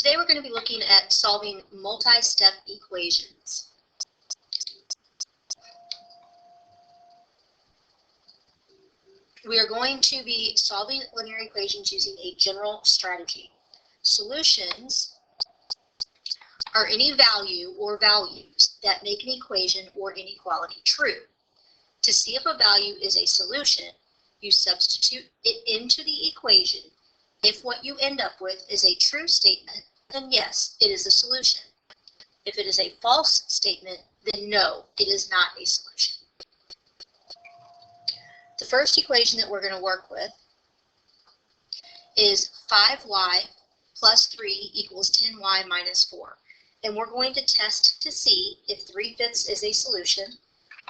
Today we're going to be looking at solving multi-step equations. We are going to be solving linear equations using a general strategy. Solutions are any value or values that make an equation or inequality true. To see if a value is a solution, you substitute it into the equation. If what you end up with is a true statement, then yes, it is a solution. If it is a false statement, then no, it is not a solution. The first equation that we're going to work with is 5y plus 3 equals 10y minus 4. And we're going to test to see if 3/5 is a solution.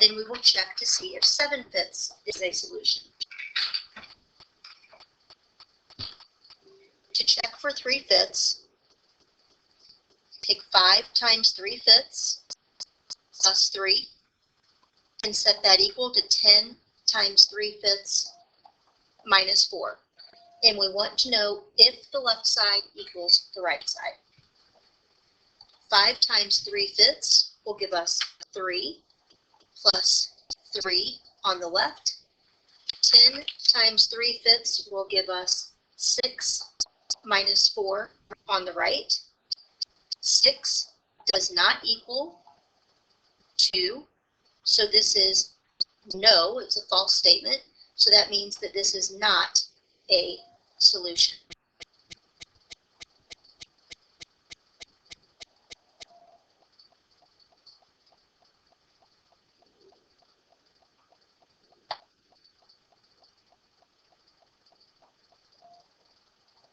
Then we will check to see if 7/5 is a solution. To check for 3/5, pick 5 times 3/5 plus 3 and set that equal to 10 times 3/5 minus 4. And we want to know if the left side equals the right side. 5 times 3/5 will give us 3 plus 3 on the left. 10 times 3/5 will give us 6 minus 4 on the right. 6 does not equal 2, so this is no, it's a false statement, so that means that this is not a solution.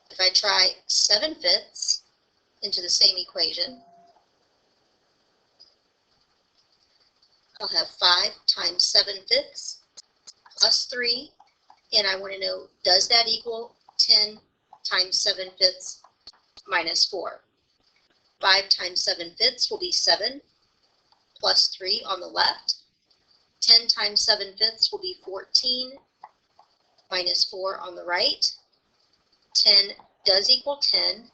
If I try 7/5 into the same equation, I'll have 5 times 7/5 plus 3, and I want to know, does that equal 10 times 7/5 minus 4? 5 times 7/5 will be 7 plus 3 on the left. 10 times 7/5 will be 14 minus 4 on the right. 10 does equal 10.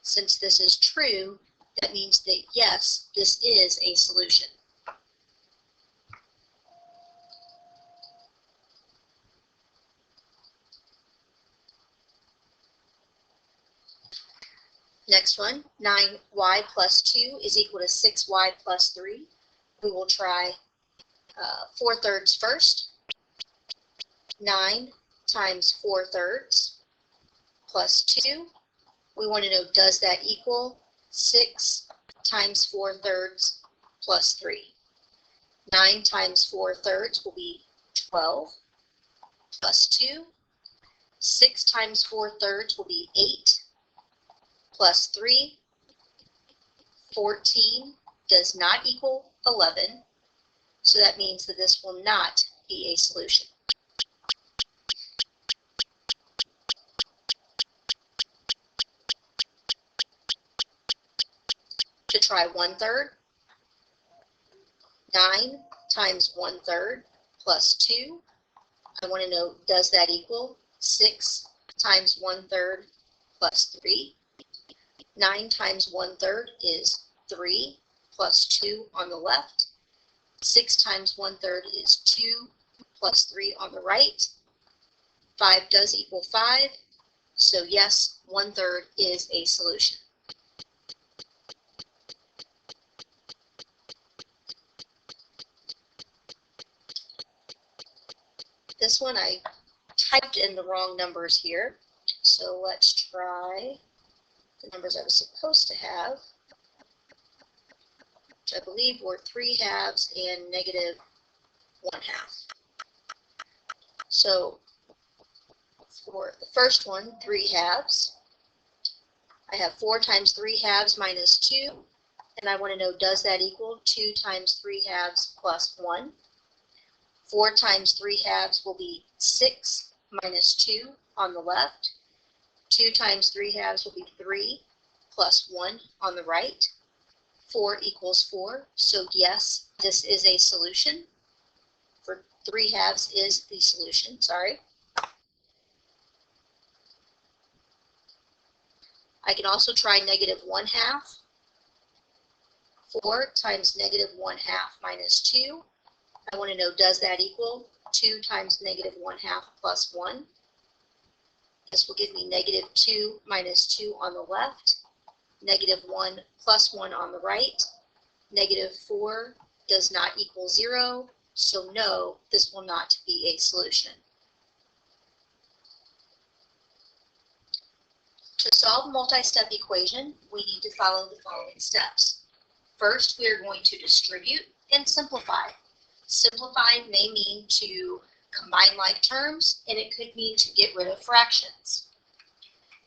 Since this is true, that means that yes, this is a solution. Next one, 9y plus 2 is equal to 6y plus 3. We will try 4/3 first. 9 times 4/3 plus 2. We want to know, does that equal 6 times 4/3 plus 3? 9 times 4/3 will be 12 plus 2. 6 times 4/3 will be 8 plus 3. 14 does not equal 11, so that means that this will not be a solution. To try 1/3, 9 times 1/3 plus 2. I want to know, does that equal 6 times 1/3 plus 3? 9 times 1/3 is 3 plus 2 on the left. 6 times 1/3 is 2 plus 3 on the right. 5 does equal 5, so yes, 1/3 is a solution. This one I typed in the wrong numbers here, so let's try the numbers I was supposed to have, which I believe were 3/2 and -1/2. So for the first one, 3/2, I have 4 times 3/2 minus 2, and I want to know, does that equal 2 times 3/2 plus 1? 4 times 3/2 will be 6 minus 2 on the left. 2 times 3/2 will be 3 plus 1 on the right. 4 equals 4, so yes, this is a solution. For 3/2 is the solution, sorry. I can also try negative 1/2. 4 times negative 1/2 minus 2. I want to know, does that equal 2 times negative 1/2 plus 1? This will give me negative 2 minus 2 on the left, negative 1 plus 1 on the right. Negative 4 does not equal 0, so no, this will not be a solution. To solve a multi-step equation, we need to follow the following steps. First, we are going to distribute and simplify. Simplifying may mean to combine like terms, and it could mean to get rid of fractions.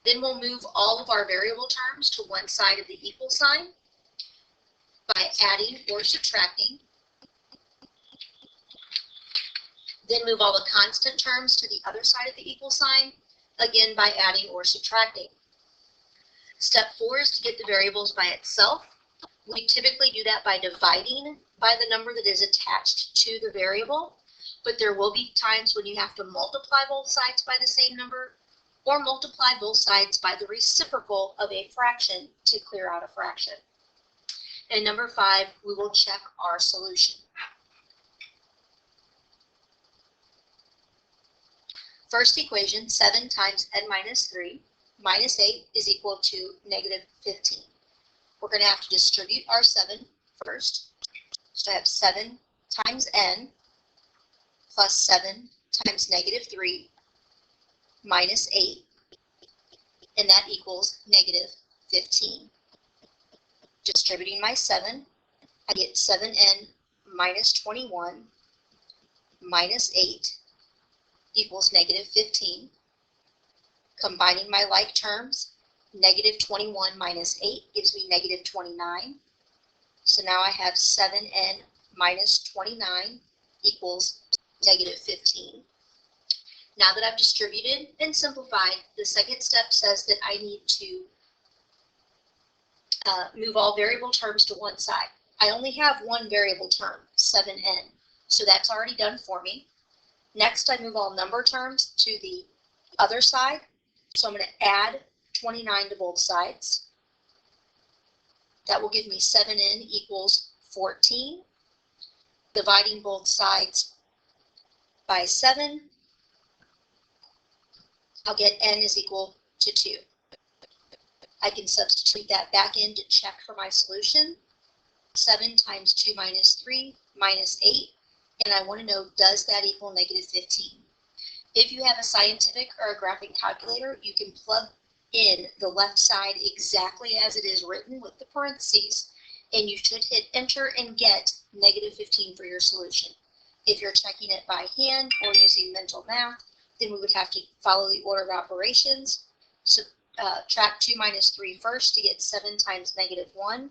Then we'll move all of our variable terms to one side of the equal sign by adding or subtracting. Then move all the constant terms to the other side of the equal sign, again by adding or subtracting. Step 4 is to get the variables by itself. We typically do that by dividing by the number that is attached to the variable, but there will be times when you have to multiply both sides by the same number or multiply both sides by the reciprocal of a fraction to clear out a fraction. And number 5, we will check our solution. First equation, 7 times n minus 3 minus 8 is equal to negative 15. We're going to have to distribute our 7 first. So I have 7 times n plus 7 times negative 3 minus 8, and that equals negative 15. Distributing my 7, I get 7n minus 21 minus 8 equals negative 15. Combining my like terms, negative 21 minus 8 gives me negative 29. So now I have 7n minus 29 equals negative 15. Now that I've distributed and simplified, the second step says that I need to move all variable terms to one side. I only have one variable term, 7n, so that's already done for me. Next, I move all number terms to the other side. So I'm going to add 29 to both sides. That will give me 7n equals 14. Dividing both sides by 7, I'll get n is equal to 2. I can substitute that back in to check for my solution. 7 times 2 minus 3 minus 8, and I want to know, does that equal negative 15? If you have a scientific or a graphing calculator, you can plug in the left side exactly as it is written with the parentheses, and you should hit enter and get negative 15 for your solution. If you're checking it by hand or using mental math, then we would have to follow the order of operations. Subtract 2 minus 3 first to get 7 times negative 1.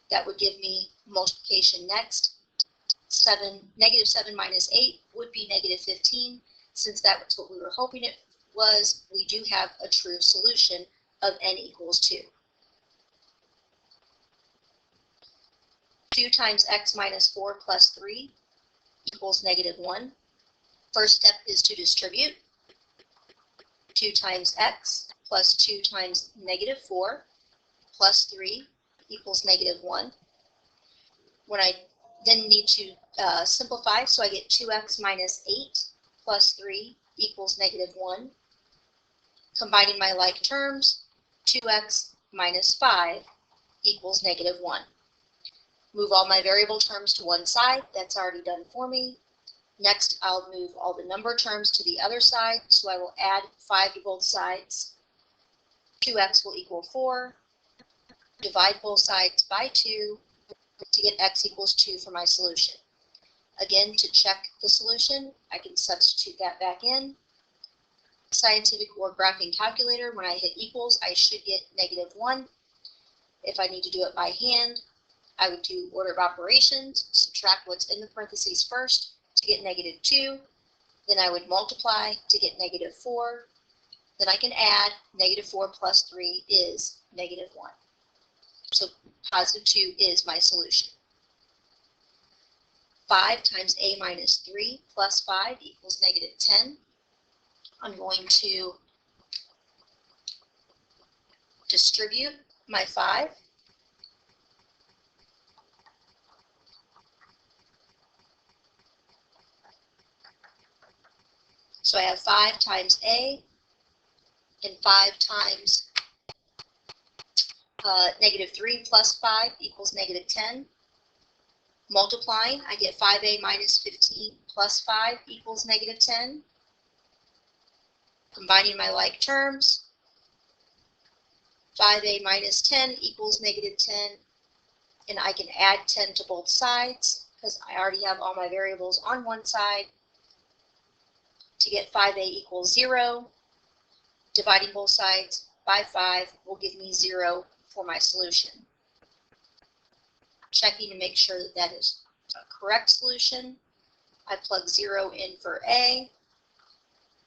That would give me multiplication next. Negative 7 minus 8 would be negative 15. Since that was what we were hoping it was, we do have a true solution of n equals 2. 2 times x minus 4 plus 3 equals negative 1. First step is to distribute. 2 times x plus 2 times negative 4 plus 3 equals negative 1. When I then need to simplify, so I get 2x minus 8 plus 3 equals negative 1. Combining my like terms, 2x minus 5 equals negative 1. Move all my variable terms to one side. That's already done for me. Next, I'll move all the number terms to the other side. So I will add 5 to both sides. 2x will equal 4. Divide both sides by 2 to get x equals 2 for my solution. Again, to check the solution, I can substitute that back in. Scientific or graphing calculator, when I hit equals, I should get negative 1. If I need to do it by hand, I would do order of operations, subtract what's in the parentheses first to get negative 2. Then I would multiply to get negative 4. Then I can add negative 4 plus 3 is negative 1. So positive 2 is my solution. 5 times a minus 3 plus 5 equals negative 10. I'm going to distribute my 5. So I have 5 times A and 5 times -3 plus 5 equals -10. Multiplying, I get 5A minus 15 plus 5 equals -10. Combining my like terms, 5A minus 10 equals -10, and I can add 10 to both sides because I already have all my variables on one side. To get 5A equals 0, dividing both sides by 5 will give me 0 for my solution. Checking to make sure that that is a correct solution, I plug 0 in for A,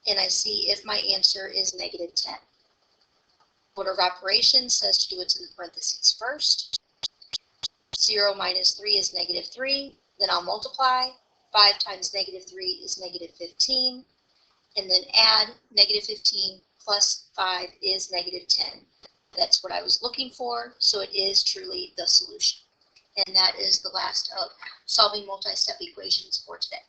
and I see if my answer is -10. Order of operations says to do it to the parentheses first. 0 minus 3 is -3, then I'll multiply. 5 times -3 is -15, and then add -15 plus 5 is -10. That's what I was looking for, so it is truly the solution. And that is the last of solving multi-step equations for today.